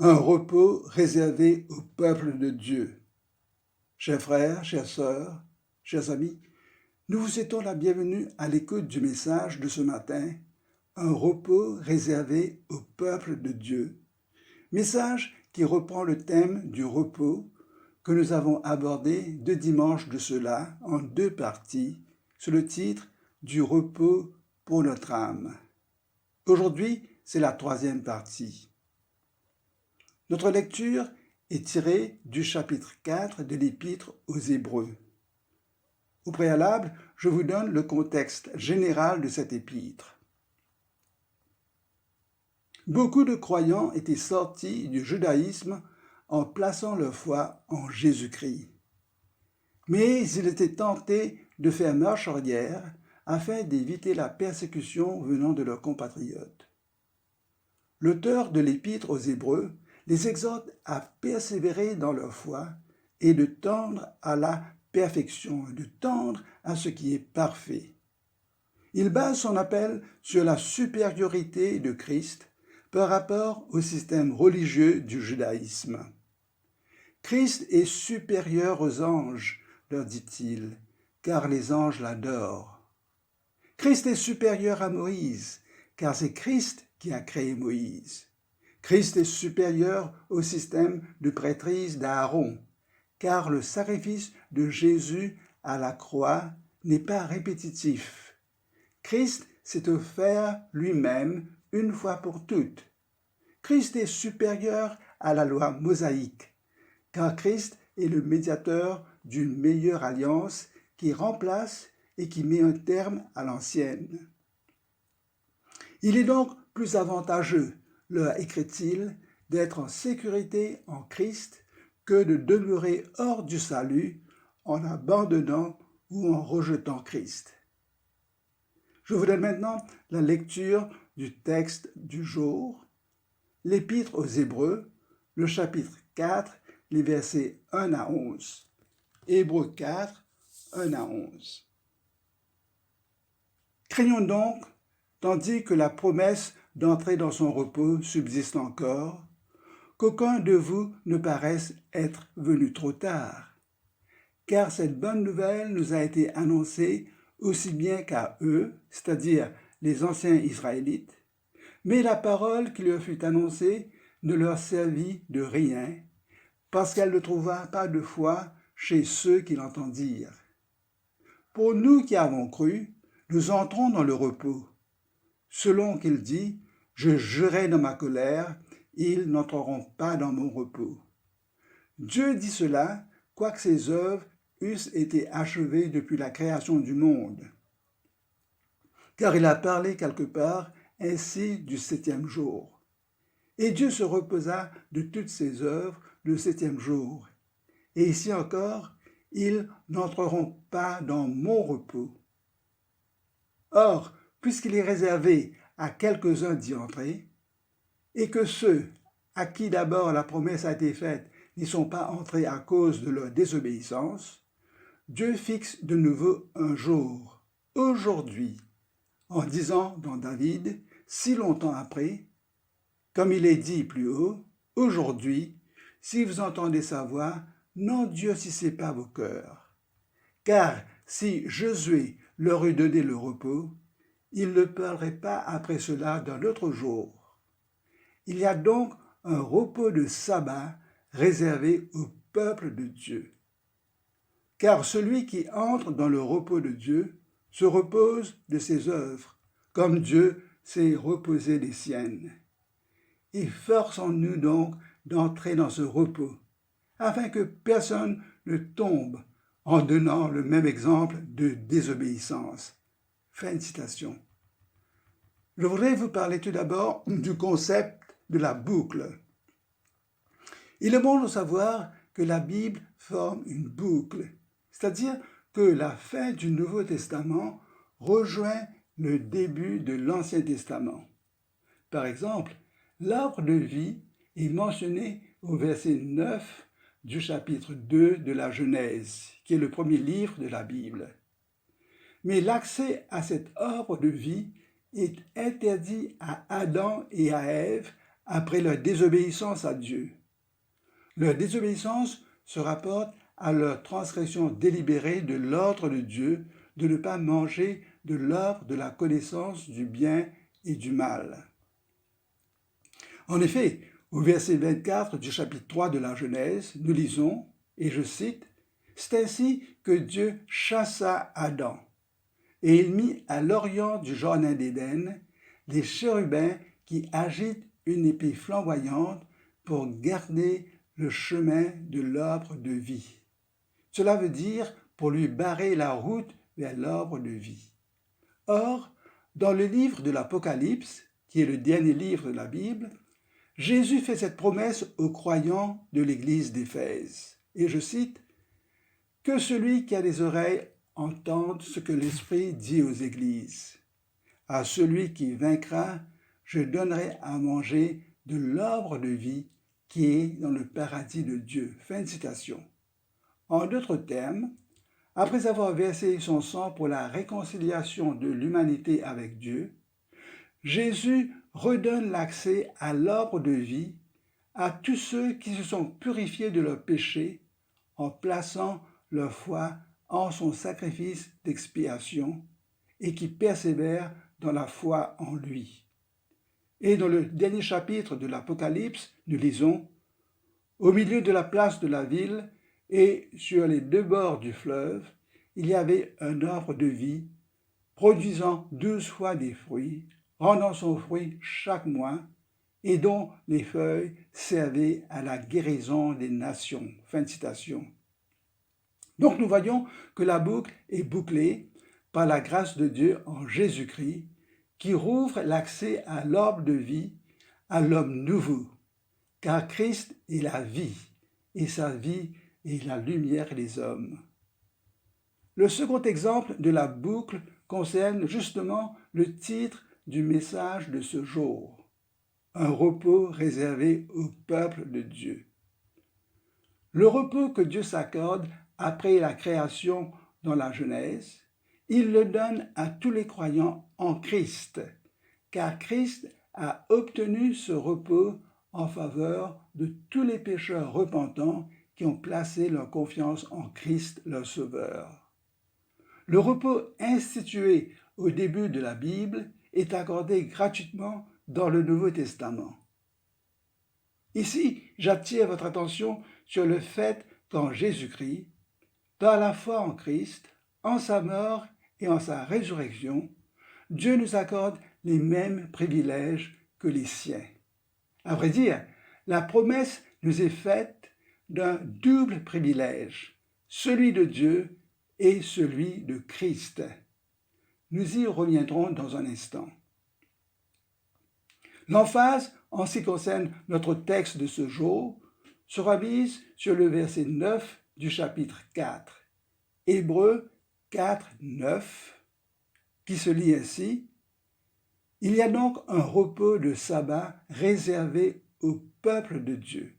un repos réservé au peuple de Dieu. Chers frères, chères sœurs, chers amis, nous vous souhaitons la bienvenue à l'écoute du message de ce matin, un repos réservé au peuple de Dieu. Message qui reprend le thème du repos que nous avons abordé 2 dimanches de cela en 2 parties sous le titre du repos pour notre âme. Aujourd'hui, c'est la 3e partie. Notre lecture est tirée du chapitre 4 de l'Épître aux Hébreux. Au préalable, je vous donne le contexte général de cet épître. Beaucoup de croyants étaient sortis du judaïsme en plaçant leur foi en Jésus-Christ. Mais ils étaient tentés de faire marche arrière afin d'éviter la persécution venant de leurs compatriotes. L'auteur de l'Épître aux Hébreux les exhorte à persévérer dans leur foi et de tendre à la perfection, de tendre à ce qui est parfait. Il base son appel sur la supériorité de Christ par rapport au système religieux du judaïsme. Christ est supérieur aux anges, leur dit-il, car les anges l'adorent. Christ est supérieur à Moïse, car c'est Christ qui a créé Moïse. Christ est supérieur au système de prêtrise d'Aaron, car le sacrifice de Jésus à la croix n'est pas répétitif. Christ s'est offert lui-même une fois pour toutes. Christ est supérieur à la loi mosaïque, car Christ est le médiateur d'une meilleure alliance qui remplace et qui met un terme à l'ancienne. Il est donc plus avantageux, leur écrit-il, d'être en sécurité en Christ que de demeurer hors du salut en abandonnant ou en rejetant Christ. Je vous donne maintenant la lecture du texte du jour, l'Épître aux Hébreux, le chapitre 4, les versets 1 à 11. Hébreux 4, 1 à 11. Craignons donc, tandis que la promesse d'entrer dans son repos subsiste encore, qu'aucun de vous ne paraisse être venu trop tard. Car cette bonne nouvelle nous a été annoncée aussi bien qu'à eux, c'est-à-dire les anciens Israélites, mais la parole qui leur fut annoncée ne leur servit de rien, parce qu'elle ne trouva pas de foi chez ceux qui l'entendirent. Pour nous qui avons cru, nous entrons dans le repos, selon qu'il dit, « Je jurai dans ma colère, ils n'entreront pas dans mon repos. » Dieu dit cela, quoique ses œuvres eussent été achevées depuis la création du monde. Car il a parlé quelque part ainsi du 7e jour. Et Dieu se reposa de toutes ses œuvres le 7e jour. Et ici encore, ils n'entreront pas dans mon repos. Or, puisqu'il est réservé à quelques-uns d'y entrer, et que ceux à qui d'abord la promesse a été faite n'y sont pas entrés à cause de leur désobéissance, Dieu fixe de nouveau un jour, aujourd'hui, en disant dans David, si longtemps après, comme il est dit plus haut, aujourd'hui, si vous entendez sa voix, n'endurcissez pas vos cœurs. Car si Josué leur eût donné le repos, il ne parlerait pas après cela d'un autre jour. Il y a donc un repos de sabbat réservé au peuple de Dieu. Car celui qui entre dans le repos de Dieu se repose de ses œuvres, comme Dieu s'est reposé des siennes. Et forçons-nous donc d'entrer dans ce repos, afin que personne ne tombe en donnant le même exemple de désobéissance. Fin de citation. Je voudrais vous parler tout d'abord du concept de la boucle. Il est bon de savoir que la Bible forme une boucle, c'est-à-dire que la fin du Nouveau Testament rejoint le début de l'Ancien Testament. Par exemple, l'arbre de vie est mentionné au verset 9 du chapitre 2 de la Genèse, qui est le premier livre de la Bible. Mais l'accès à cet arbre de vie est interdit à Adam et à Ève après leur désobéissance à Dieu. Leur désobéissance se rapporte à leur transgression délibérée de l'ordre de Dieu de ne pas manger de l'arbre de la connaissance du bien et du mal. En effet, au verset 24 du chapitre 3 de la Genèse, nous lisons, et je cite, « C'est ainsi que Dieu chassa Adam, et il mit à l'orient du jardin d'Éden les chérubins qui agitent une épée flamboyante pour garder le chemin de l'arbre de vie. » Cela veut dire pour lui barrer la route vers l'arbre de vie. Or, dans le livre de l'Apocalypse, qui est le dernier livre de la Bible, Jésus fait cette promesse aux croyants de l'église d'Éphèse. Et je cite, « Que celui qui a des oreilles entende ce que l'Esprit dit aux églises. À celui qui vaincra, je donnerai à manger de l'arbre de vie qui est dans le paradis de Dieu. » Fin de citation. En d'autres termes, après avoir versé son sang pour la réconciliation de l'humanité avec Dieu, Jésus redonne l'accès à l'arbre de vie à tous ceux qui se sont purifiés de leurs péchés en plaçant leur foi en son sacrifice d'expiation et qui persévèrent dans la foi en lui. Et dans le dernier chapitre de l'Apocalypse, nous lisons « Au milieu de la place de la ville et sur les deux bords du fleuve, il y avait un arbre de vie, produisant 12 fois des fruits, rendant son fruit chaque mois, et dont les feuilles servaient à la guérison des nations. » Fin de citation. Donc nous voyons que la boucle est bouclée par la grâce de Dieu en Jésus-Christ, qui rouvre l'accès à l'arbre de vie, à l'homme nouveau, car Christ est la vie, et sa vie est la lumière des hommes. Le second exemple de la boucle concerne justement le titre du message de ce jour, un repos réservé au peuple de Dieu. Le repos que Dieu s'accorde après la création dans la Genèse, il le donne à tous les croyants en Christ, car Christ a obtenu ce repos en faveur de tous les pécheurs repentants qui ont placé leur confiance en Christ, leur Sauveur. Le repos institué au début de la Bible est accordé gratuitement dans le Nouveau Testament. Ici, j'attire votre attention sur le fait qu'en Jésus-Christ, par la foi en Christ, en sa mort et en sa résurrection, Dieu nous accorde les mêmes privilèges que les siens. À vrai dire, la promesse nous est faite d'un double privilège, celui de Dieu et celui de Christ. Nous y reviendrons dans un instant. L'emphase, en ce qui concerne notre texte de ce jour, sera mise sur le verset 9 du chapitre 4, Hébreux 4, 9, qui se lit ainsi, « Il y a donc un repos de sabbat réservé au peuple de Dieu. »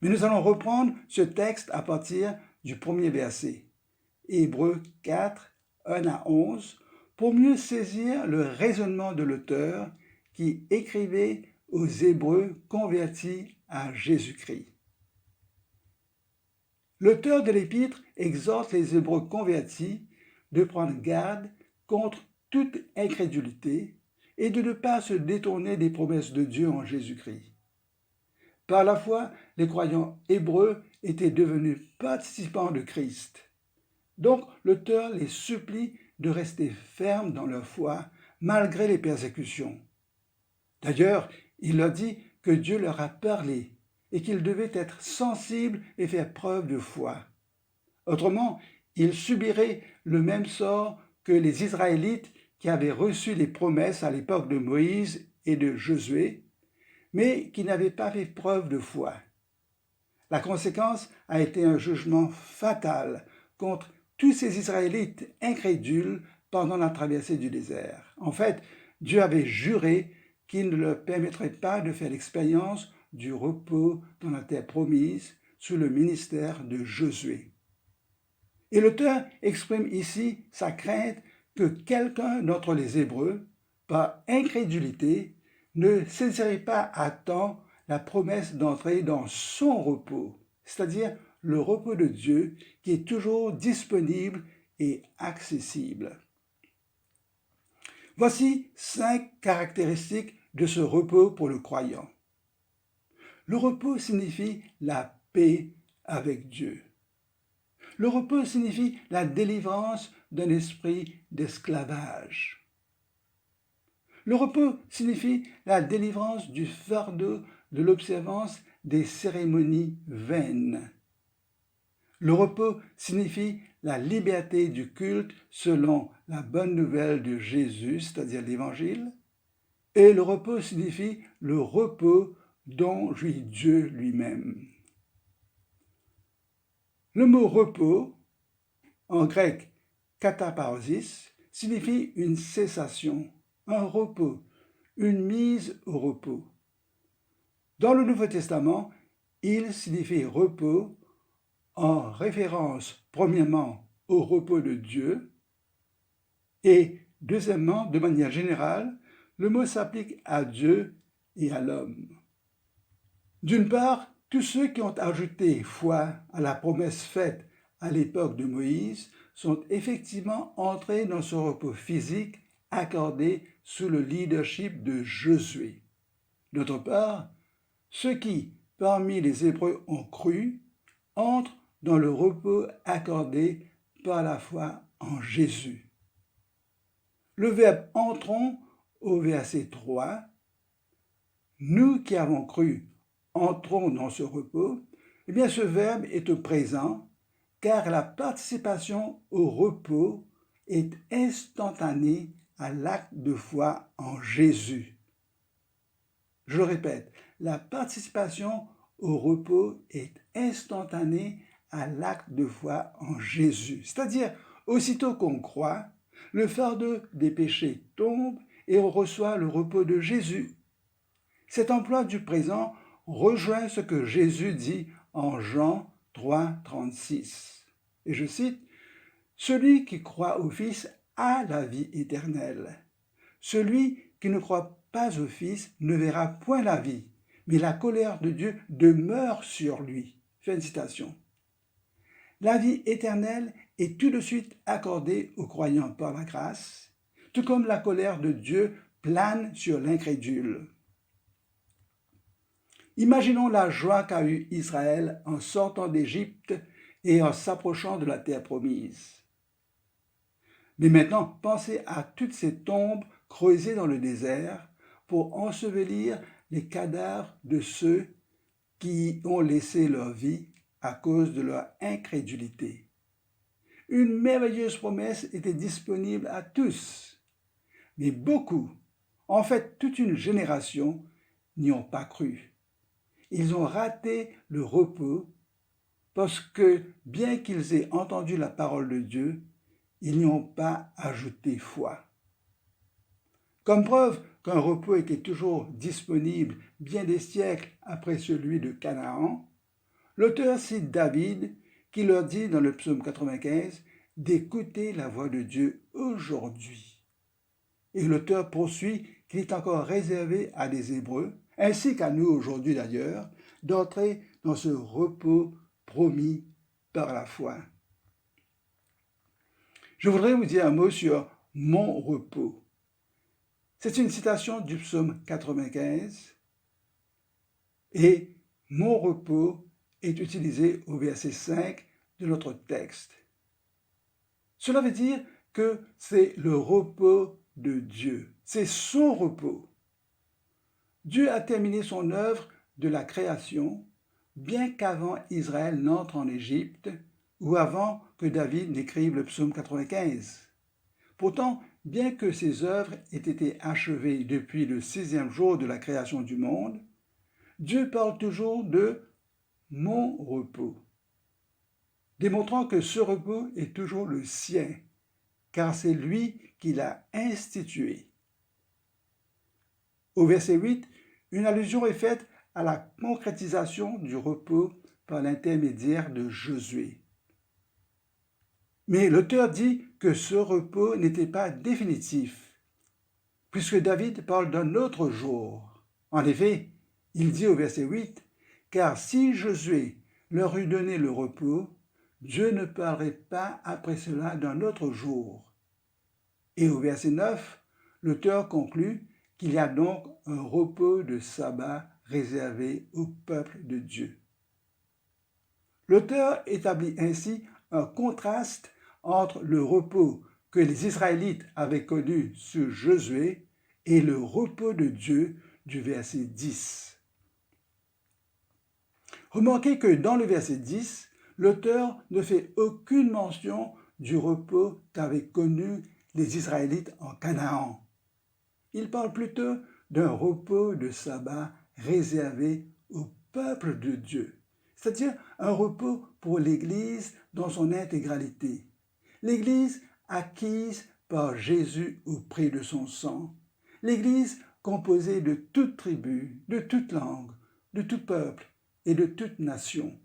Mais nous allons reprendre ce texte à partir du premier verset, Hébreux 4, 1 à 11, pour mieux saisir le raisonnement de l'auteur qui écrivait aux Hébreux convertis à Jésus-Christ. L'auteur de l'épître exhorte les Hébreux convertis de prendre garde contre toute incrédulité et de ne pas se détourner des promesses de Dieu en Jésus-Christ. Par la foi, les croyants hébreux étaient devenus participants de Christ. Donc, l'auteur les supplie de rester fermes dans leur foi malgré les persécutions. D'ailleurs, il leur dit que Dieu leur a parlé et qu'ils devaient être sensibles et faire preuve de foi. Autrement, ils subiraient le même sort que les Israélites qui avaient reçu les promesses à l'époque de Moïse et de Josué, mais qui n'avaient pas fait preuve de foi. La conséquence a été un jugement fatal contre tous ces Israélites incrédules pendant la traversée du désert. En fait, Dieu avait juré qu'il ne leur permettrait pas de faire l'expérience du repos dans la terre promise sous le ministère de Josué. Et l'auteur exprime ici sa crainte que quelqu'un d'entre les Hébreux, par incrédulité, ne saisirait pas à temps la promesse d'entrer dans son repos, c'est-à-dire le repos de Dieu qui est toujours disponible et accessible. Voici 5 caractéristiques de ce repos pour le croyant. Le repos signifie la paix avec Dieu. Le repos signifie la délivrance d'un esprit d'esclavage. Le repos signifie la délivrance du fardeau de l'observance des cérémonies vaines. Le repos signifie la liberté du culte selon la bonne nouvelle de Jésus, c'est-à-dire l'Évangile. Et le repos signifie le repos dont jouit Dieu lui-même. Le mot repos, en grec kataparsis, signifie une cessation, un repos, une mise au repos. Dans le Nouveau Testament, il signifie repos en référence premièrement au repos de Dieu et deuxièmement, de manière générale, le mot s'applique à Dieu et à l'homme. D'une part, tous ceux qui ont ajouté foi à la promesse faite à l'époque de Moïse sont effectivement entrés dans ce repos physique accordé sous le leadership de Josué. D'autre part, ceux qui, parmi les Hébreux, ont cru, entrent dans le repos accordé par la foi en Jésus. Le verbe « entrons » au verset 3, « Nous qui avons cru, entrons dans ce repos », eh bien ce verbe est au présent, car la participation au repos est instantanée à l'acte de foi en Jésus. Je le répète, la participation au repos est instantanée à l'acte de foi en Jésus. C'est-à-dire, aussitôt qu'on croit, le fardeau des péchés tombe et on reçoit le repos de Jésus. Cet emploi du présent rejoint ce que Jésus dit en Jean 3, 36. Et je cite, « Celui qui croit au Fils a la vie éternelle. Celui qui ne croit pas au Fils ne verra point la vie, mais la colère de Dieu demeure sur lui. » Fin de citation. La vie éternelle est tout de suite accordée aux croyants par la grâce, tout comme la colère de Dieu plane sur l'incrédule. Imaginons la joie qu'a eue Israël en sortant d'Égypte et en s'approchant de la terre promise. Mais maintenant, pensez à toutes ces tombes creusées dans le désert pour ensevelir les cadavres de ceux qui ont laissé leur vie à cause de leur incrédulité. Une merveilleuse promesse était disponible à tous, mais beaucoup, en fait toute une génération, n'y ont pas cru. Ils ont raté le repos parce que, bien qu'ils aient entendu la parole de Dieu, ils n'y ont pas ajouté foi. Comme preuve qu'un repos était toujours disponible bien des siècles après celui de Canaan, l'auteur cite David qui leur dit dans le psaume 95 d'écouter la voix de Dieu aujourd'hui. Et l'auteur poursuit qu'il est encore réservé à des Hébreux, ainsi qu'à nous aujourd'hui d'ailleurs, d'entrer dans ce repos promis par la foi. Je voudrais vous dire un mot sur « mon repos ». C'est une citation du psaume 95 et « mon repos » est utilisé au verset 5 de notre texte. Cela veut dire que c'est le repos de Dieu, c'est son repos. Dieu a terminé son œuvre de la création bien qu'avant Israël n'entre en Égypte ou avant que David n'écrive le psaume 95. Pourtant, bien que ces œuvres aient été achevées depuis le 6e jour de la création du monde, Dieu parle toujours de « mon repos », démontrant que ce repos est toujours le sien, car c'est lui qui l'a institué. Au verset 8, une allusion est faite à la concrétisation du repos par l'intermédiaire de Josué. Mais l'auteur dit que ce repos n'était pas définitif. puisque David parle d'un autre jour. En effet, il dit au verset 8, « Car si Josué leur eût donné le repos, Dieu ne parlerait pas après cela d'un autre jour. » Et au verset 9, l'auteur conclut qu'il y a donc un repos de sabbat réservé au peuple de Dieu. L'auteur établit ainsi un contraste entre le repos que les Israélites avaient connu sous Josué et le repos de Dieu du verset 10. Remarquez que dans le verset 10, l'auteur ne fait aucune mention du repos qu'avaient connu les Israélites en Canaan. Il parle plutôt d'un repos de sabbat réservé au peuple de Dieu, c'est-à-dire un repos pour l'Église dans son intégralité. L'Église acquise par Jésus au prix de son sang, l'Église composée de toute tribu, de toute langue, de tout peuple et de toute nation.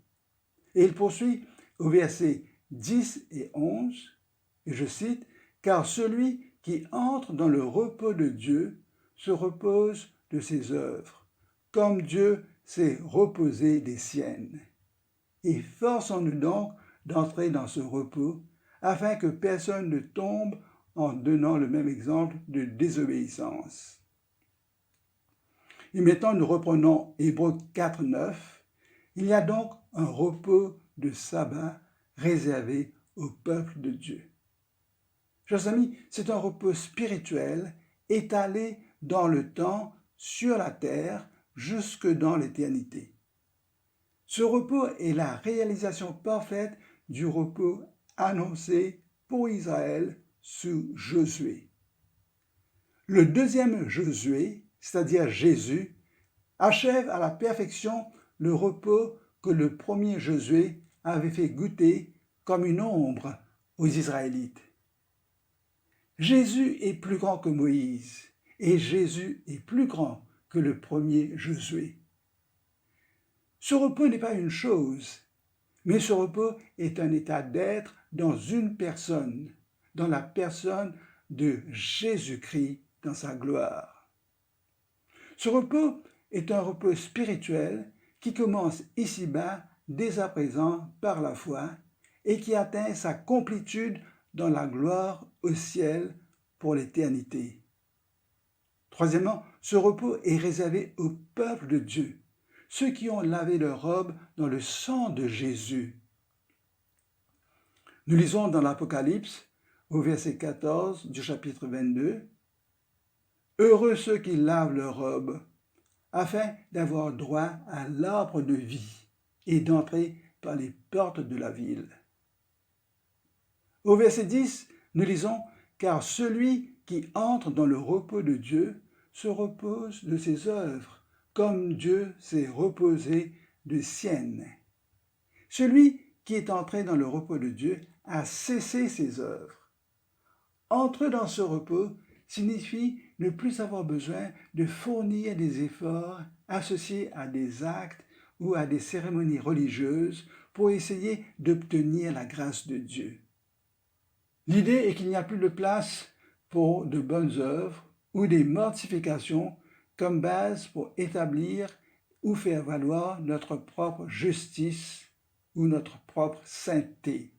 Et il poursuit au verset 10 et 11, et je cite, « Car celui qui entre dans le repos de Dieu se repose de ses œuvres, comme Dieu s'est reposé des siennes. Et forçons-nous donc d'entrer dans ce repos, afin que personne ne tombe en donnant le même exemple de désobéissance. » Et maintenant, nous reprenons Hébreux 4, 9. Il y a donc un repos de sabbat réservé au peuple de Dieu. Chers amis, c'est un repos spirituel étalé dans le temps, sur la terre, jusque dans l'éternité. Ce repos est la réalisation parfaite du repos annoncé pour Israël sous Josué. Le deuxième Josué, c'est-à-dire Jésus, achève à la perfection le repos que le premier Josué avait fait goûter comme une ombre aux Israélites. Jésus est plus grand que Moïse et Jésus est plus grand que le premier Josué. Ce repos n'est pas une chose, mais ce repos est un état d'être dans une personne, dans la personne de Jésus-Christ dans sa gloire. Ce repos est un repos spirituel qui commence ici-bas dès à présent par la foi et qui atteint sa complétude dans la gloire au ciel pour l'éternité. Troisièmement, ce repos est réservé au peuple de Dieu, ceux qui ont lavé leurs robes dans le sang de Jésus. Nous lisons dans l'Apocalypse, au verset 14 du chapitre 22, « Heureux ceux qui lavent leurs robes, afin d'avoir droit à l'arbre de vie et d'entrer par les portes de la ville. » Au verset 10, nous lisons « Car celui qui entre dans le repos de Dieu se repose de ses œuvres, comme Dieu s'est reposé de siennes. » Celui qui est entré dans le repos de Dieu a cessé ses œuvres. Entrer dans ce repos signifie ne plus avoir besoin de fournir des efforts associés à des actes ou à des cérémonies religieuses pour essayer d'obtenir la grâce de Dieu. L'idée est qu'il n'y a plus de place pour de bonnes œuvres ou des mortifications comme base pour établir ou faire valoir notre propre justice ou notre propre sainteté.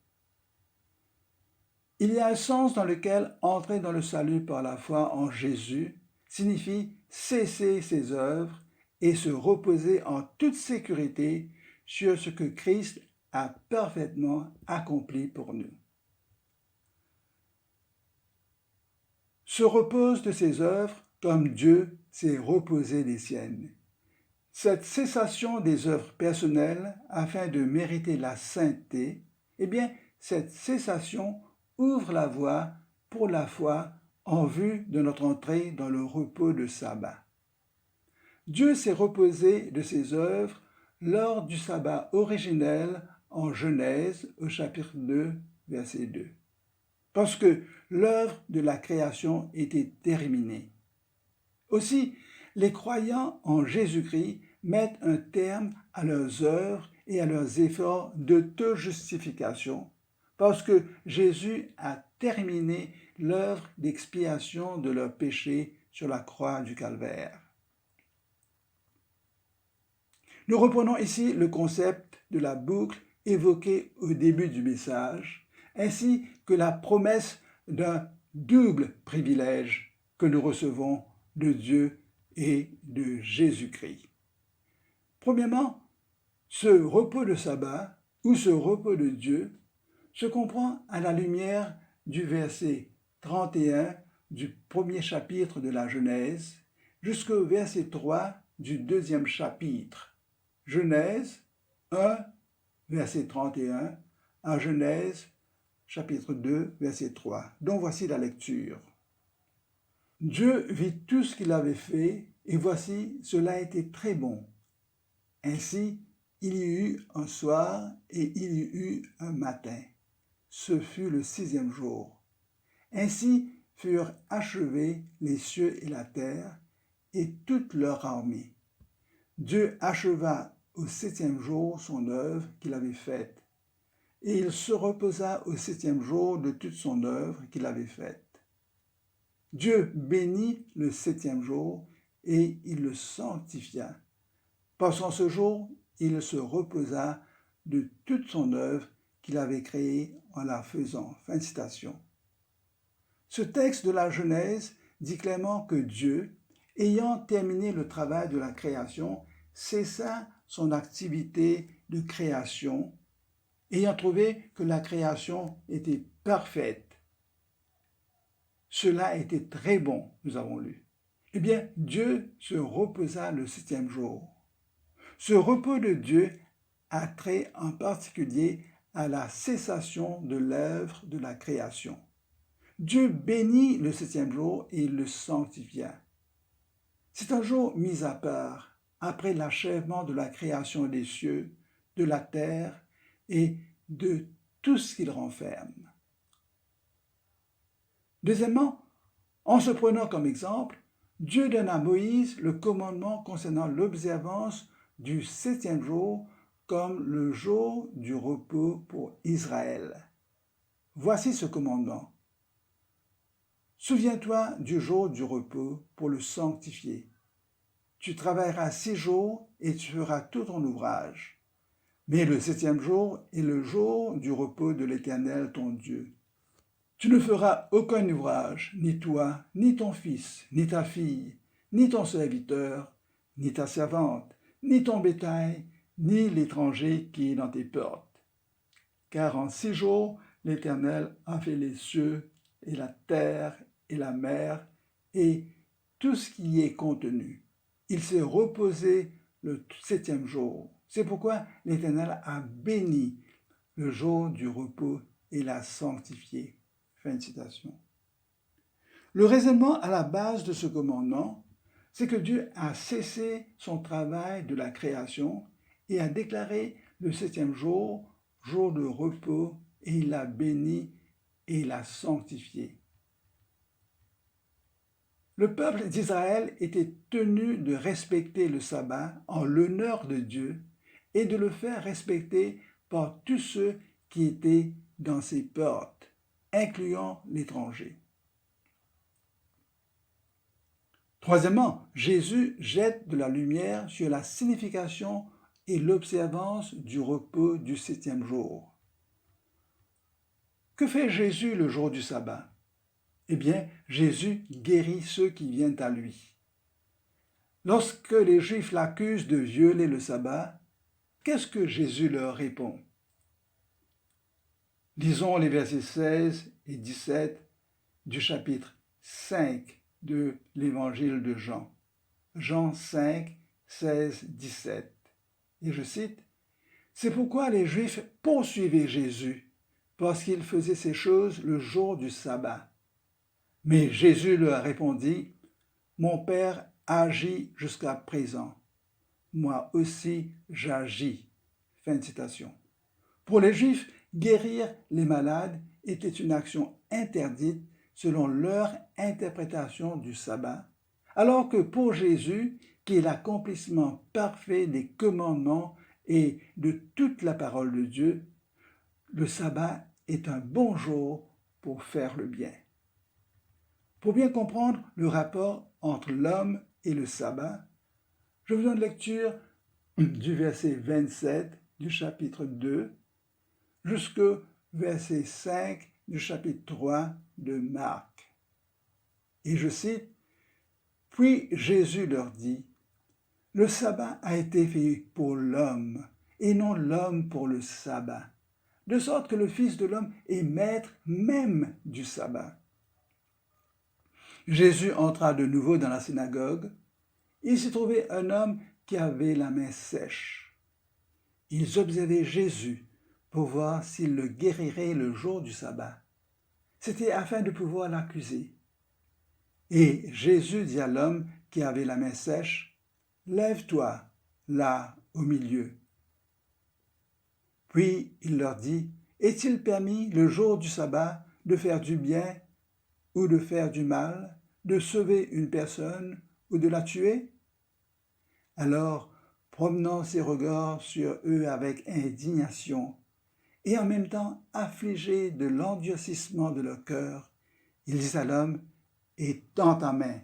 Il y a un sens dans lequel entrer dans le salut par la foi en Jésus signifie cesser ses œuvres et se reposer en toute sécurité sur ce que Christ a parfaitement accompli pour nous. Se repose de ses œuvres comme Dieu s'est reposé des siennes. Cette cessation des œuvres personnelles afin de mériter la sainteté, eh bien, cette cessation ouvre la voie pour la foi en vue de notre entrée dans le repos de sabbat. Dieu s'est reposé de ses œuvres lors du sabbat originel en Genèse au chapitre 2, verset 2. Parce que l'œuvre de la création était terminée. Aussi, les croyants en Jésus-Christ mettent un terme à leurs œuvres et à leurs efforts d'auto-justification, parce que Jésus a terminé l'œuvre d'expiation de leurs péchés sur la croix du Calvaire. Nous reprenons ici le concept de la boucle évoqué au début du message, ainsi que la promesse d'un double privilège que nous recevons de Dieu et de Jésus-Christ. Premièrement, ce repos de sabbat ou ce repos de Dieu se comprend à la lumière du verset 31 du premier chapitre de la Genèse jusqu'au verset 3 du deuxième chapitre. Genèse 1, verset 31 à Genèse chapitre 2, verset 3, dont voici la lecture. Dieu vit tout ce qu'il avait fait, et voici, cela était très bon. Ainsi, il y eut un soir et il y eut un matin. Ce fut le 6e jour. Ainsi furent achevés les cieux et la terre et toute leur armée. Dieu acheva au 7e jour son œuvre qu'il avait faite, et il se reposa au 7e jour de toute son œuvre qu'il avait faite. Dieu bénit le 7e jour et il le sanctifia, parce qu'en ce jour, il se reposa de toute son œuvre qu'il avait créée en la faisant. Fin de citation. Ce texte de la Genèse dit clairement que Dieu, ayant terminé le travail de la création, cessa son activité de création, ayant trouvé que la création était parfaite. Cela était très bon, nous avons lu. Eh bien, Dieu se reposa le 7e jour. Ce repos de Dieu a trait en particulier à la cessation de l'œuvre de la création. Dieu bénit le 7e jour et le sanctifia. C'est un jour mis à part après l'achèvement de la création des cieux, de la terre et de tout ce qu'il renferme. Deuxièmement, en se prenant comme exemple, Dieu donne à Moïse le commandement concernant l'observance du 7e jour comme le jour du repos pour Israël. Voici ce commandement. Souviens-toi du jour du repos pour le sanctifier. Tu travailleras 6 jours et tu feras tout ton ouvrage. Mais le 7e jour est le jour du repos de l'Éternel ton Dieu. Tu ne feras aucun ouvrage, ni toi, ni ton fils, ni ta fille, ni ton serviteur, ni ta servante, ni ton bétail, ni l'étranger qui est dans tes portes. Car en 6 jours, l'Éternel a fait les cieux et la terre et la mer et tout ce qui y est contenu. Il s'est reposé le 7e jour. C'est pourquoi l'Éternel a béni le jour du repos et l'a sanctifié. Fin de citation. Le raisonnement à la base de ce commandement, c'est que Dieu a cessé son travail de la création et a déclaré le 7e jour, jour de repos, et il l'a béni et l'a sanctifié. Le peuple d'Israël était tenu de respecter le sabbat en l'honneur de Dieu et de le faire respecter par tous ceux qui étaient dans ses portes, incluant l'étranger. Troisièmement, Jésus jette de la lumière sur la signification et l'observance du repos du 7e jour. Que fait Jésus le jour du sabbat? Eh bien, Jésus guérit ceux qui viennent à lui. Lorsque les Juifs l'accusent de violer le sabbat, qu'est-ce que Jésus leur répond? Lisons les versets 16 et 17 du chapitre 5 de l'évangile de Jean. Jean 5, 16, 17. Et je cite, « C'est pourquoi les Juifs poursuivaient Jésus, parce qu'il faisait ces choses le jour du sabbat. Mais Jésus leur répondit, « Mon Père agit jusqu'à présent. Moi aussi j'agis. » Fin de citation. Pour les Juifs, guérir les malades était une action interdite selon leur interprétation du sabbat, alors que pour Jésus, qui est l'accomplissement parfait des commandements et de toute la parole de Dieu, le sabbat est un bon jour pour faire le bien. Pour bien comprendre le rapport entre l'homme et le sabbat, je vous donne lecture du verset 27 du chapitre 2 jusqu'au verset 5 du chapitre 3 de Marc. Et je cite, « Puis Jésus leur dit, « Le sabbat a été fait pour l'homme, et non l'homme pour le sabbat, de sorte que le Fils de l'homme est maître même du sabbat. » Jésus entra de nouveau dans la synagogue. Il s'y trouvait un homme qui avait la main sèche. Ils observaient Jésus pour voir s'il le guérirait le jour du sabbat. C'était afin de pouvoir l'accuser. Et Jésus dit à l'homme qui avait la main sèche, « Lève-toi, là, au milieu. » Puis il leur dit, « Est-il permis le jour du sabbat de faire du bien ou de faire du mal, de sauver une personne ou de la tuer ?» Alors, promenant ses regards sur eux avec indignation, et en même temps affligé de l'endurcissement de leur cœur, il dit à l'homme, « Étends ta main. »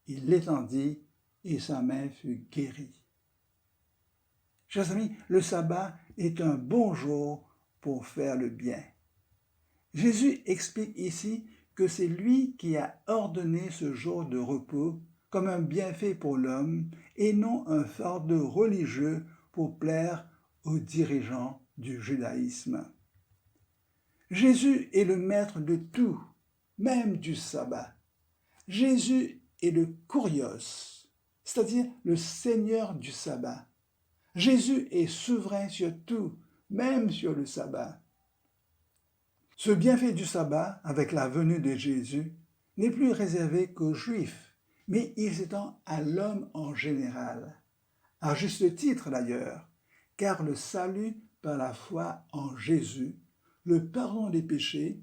Il l'étendit et sa main fut guérie. Chers amis, le sabbat est un bon jour pour faire le bien. Jésus explique ici que c'est lui qui a ordonné ce jour de repos comme un bienfait pour l'homme et non un fardeau religieux pour plaire aux dirigeants du judaïsme. Jésus est le maître de tout, même du sabbat. Jésus est le Kurios, c'est-à-dire le Seigneur du sabbat. Jésus est souverain sur tout, même sur le sabbat. Ce bienfait du sabbat, avec la venue de Jésus, n'est plus réservé qu'aux Juifs, mais il s'étend à l'homme en général. À juste titre d'ailleurs, car le salut par la foi en Jésus, le pardon des péchés,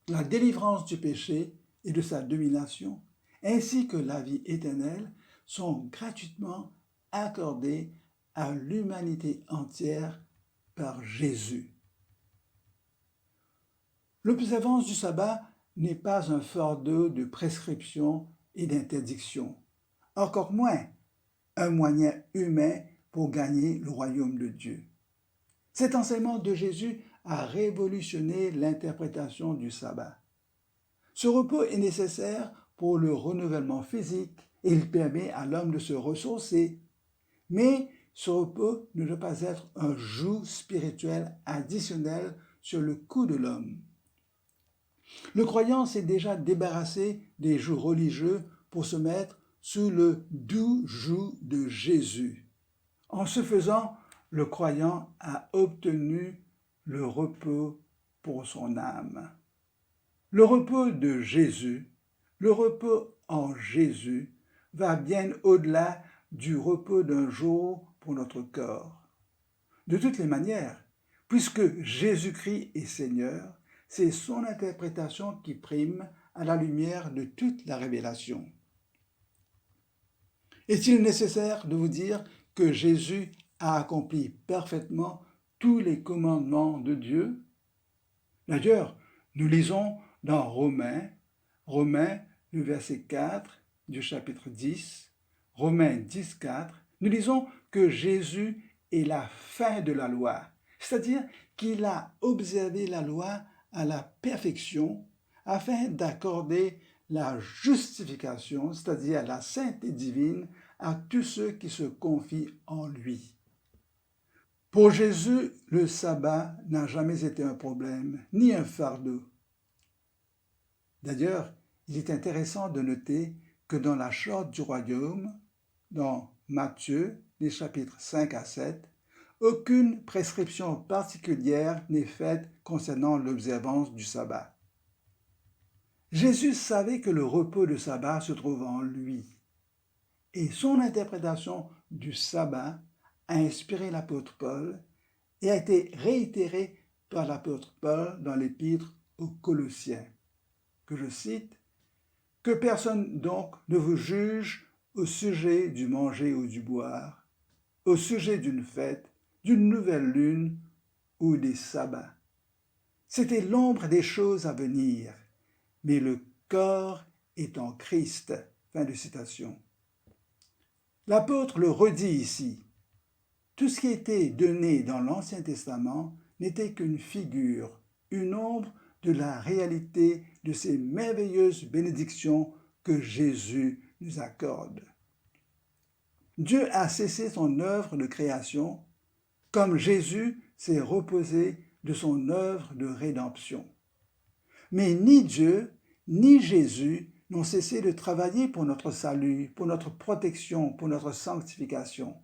la délivrance du péché et de sa domination, ainsi que la vie éternelle, sont gratuitement accordés à l'humanité entière par Jésus. L'observance du sabbat n'est pas un fardeau de prescription et d'interdiction, encore moins un moyen humain pour gagner le royaume de Dieu. Cet enseignement de Jésus a révolutionné l'interprétation du sabbat. Ce repos est nécessaire pour le renouvellement physique et il permet à l'homme de se ressourcer. Mais ce repos ne doit pas être un joug spirituel additionnel sur le cou de l'homme. Le croyant s'est déjà débarrassé des jougs religieux pour se mettre sous le doux joug de Jésus. En ce faisant, le croyant a obtenu le repos pour son âme. Le repos de Jésus, le repos en Jésus, va bien au-delà du repos d'un jour pour notre corps. De toutes les manières, puisque Jésus-Christ est Seigneur, c'est son interprétation qui prime à la lumière de toute la révélation. Est-il nécessaire de vous dire que Jésus a accompli parfaitement tous les commandements de Dieu? D'ailleurs, nous lisons dans Romains, le verset 4 du chapitre 10, Romains 10, 4, nous lisons que Jésus est la fin de la loi, c'est-à-dire qu'il a observé la loi à la perfection afin d'accorder la justification, c'est-à-dire la sainteté divine, à tous ceux qui se confient en lui. Pour Jésus, le sabbat n'a jamais été un problème, ni un fardeau. D'ailleurs, il est intéressant de noter que dans la charte du royaume, dans Matthieu, les chapitres 5 à 7, aucune prescription particulière n'est faite concernant l'observance du sabbat. Jésus savait que le repos de sabbat se trouve en lui, et son interprétation du sabbat a inspiré l'apôtre Paul et a été réitérée par l'apôtre Paul dans l'épître aux Colossiens, que je cite, « Que personne donc ne vous juge au sujet du manger ou du boire, au sujet d'une fête, d'une nouvelle lune ou des sabbats. C'était l'ombre des choses à venir, mais le corps est en Christ. » Fin de citation. L'apôtre le redit ici. Tout ce qui était donné dans l'Ancien Testament n'était qu'une figure, une ombre de la réalité de ces merveilleuses bénédictions que Jésus nous accorde. Dieu a cessé son œuvre de création, comme Jésus s'est reposé de son œuvre de rédemption. Mais ni Dieu, ni Jésus n'ont cessé de travailler pour notre salut, pour notre protection, pour notre sanctification.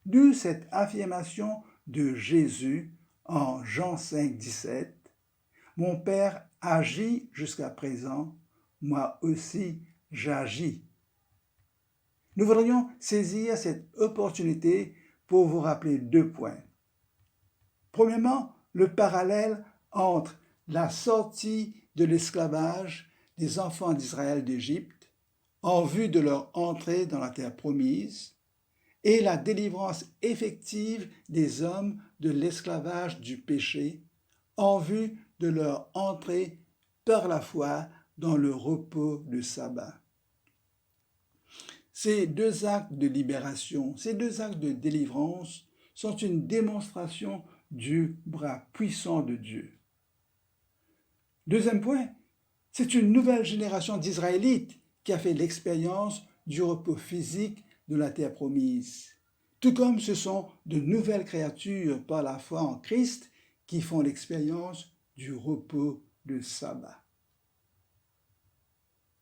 D'où cette affirmation de Jésus en Jean 5, 17. « Mon Père agit jusqu'à présent, moi aussi j'agis. » Nous voudrions saisir cette opportunité pour vous rappeler 2 points. Premièrement, le parallèle entre la sortie de l'esclavage des enfants d'Israël d'Égypte en vue de leur entrée dans la terre promise et la délivrance effective des hommes de l'esclavage du péché en vue de leur entrée par la foi dans le repos du sabbat. Ces 2 actes de libération, ces 2 actes de délivrance sont une démonstration du bras puissant de Dieu. Deuxième point, c'est une nouvelle génération d'Israélites qui a fait l'expérience du repos physique de la terre promise, tout comme ce sont de nouvelles créatures par la foi en Christ qui font l'expérience du repos de sabbat.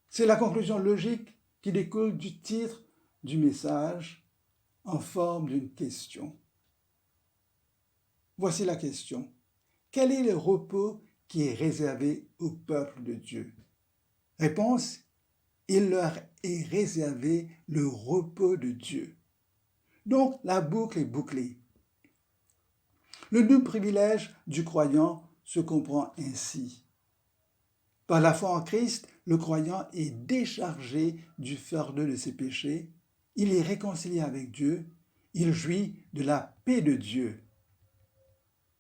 C'est la conclusion logique qui découle du titre du message en forme d'une question. Voici la question. Quel est le repos qui est réservé au peuple de Dieu? Réponse, il leur est réservé le repos de Dieu. Donc, la boucle est bouclée. Le double privilège du croyant se comprend ainsi. Par la foi en Christ, le croyant est déchargé du fardeau de ses péchés, il est réconcilié avec Dieu, il jouit de la paix de Dieu.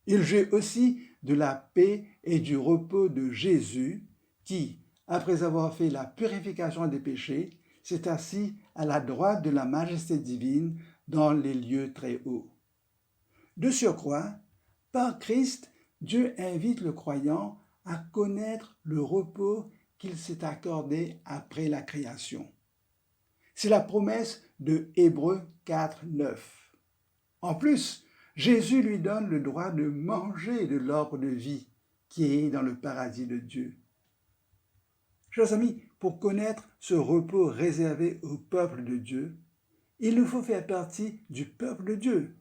Il jouit aussi de la paix et du repos de Jésus qui, après avoir fait la purification des péchés, s'est assis à la droite de la majesté divine dans les lieux très hauts. De surcroît, par Christ, Dieu invite le croyant à connaître le repos qu'il s'est accordé après la création. C'est la promesse de Hébreux 4, 9. En plus, Jésus lui donne le droit de manger de l'arbre de vie qui est dans le paradis de Dieu. Chers amis, pour connaître ce repos réservé au peuple de Dieu, il nous faut faire partie du peuple de Dieu.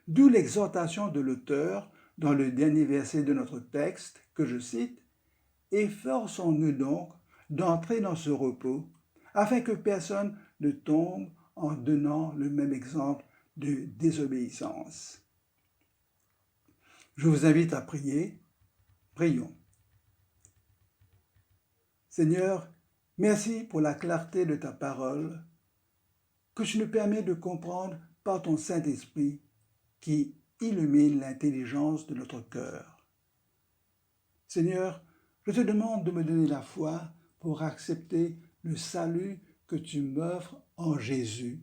D'où l'exhortation de l'auteur dans le dernier verset de notre texte, que je cite, « Efforçons-nous donc d'entrer dans ce repos, afin que personne ne tombe en donnant le même exemple de désobéissance. » Je vous invite à prier. Prions. Seigneur, merci pour la clarté de ta parole que tu nous permets de comprendre par ton Saint-Esprit qui illumine l'intelligence de notre cœur. Seigneur, je te demande de me donner la foi pour accepter le salut que tu m'offres en Jésus,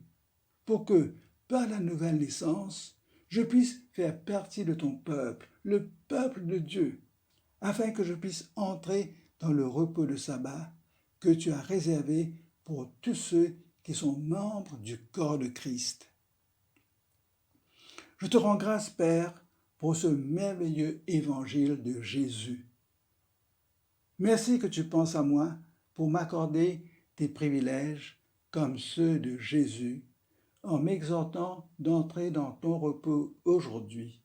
pour que, par la nouvelle naissance, je puisse faire partie de ton peuple, le peuple de Dieu, afin que je puisse entrer dans le repos de sabbat que tu as réservé pour tous ceux qui sont membres du corps de Christ. Je te rends grâce, Père, pour ce merveilleux évangile de Jésus. Merci que tu penses à moi pour m'accorder tes privilèges comme ceux de Jésus, en m'exhortant d'entrer dans ton repos aujourd'hui,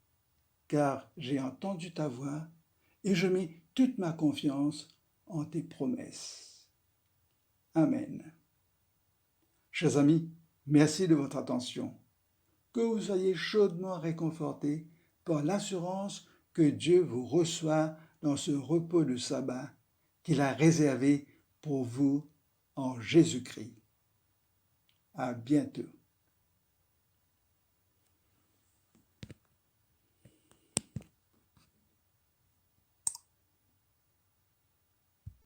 car j'ai entendu ta voix et je mets toute ma confiance en tes promesses. Amen. Chers amis, merci de votre attention. Que vous soyez chaudement réconfortés par l'assurance que Dieu vous reçoit dans ce repos de sabbat qu'il a réservé pour vous en Jésus-Christ. À bientôt.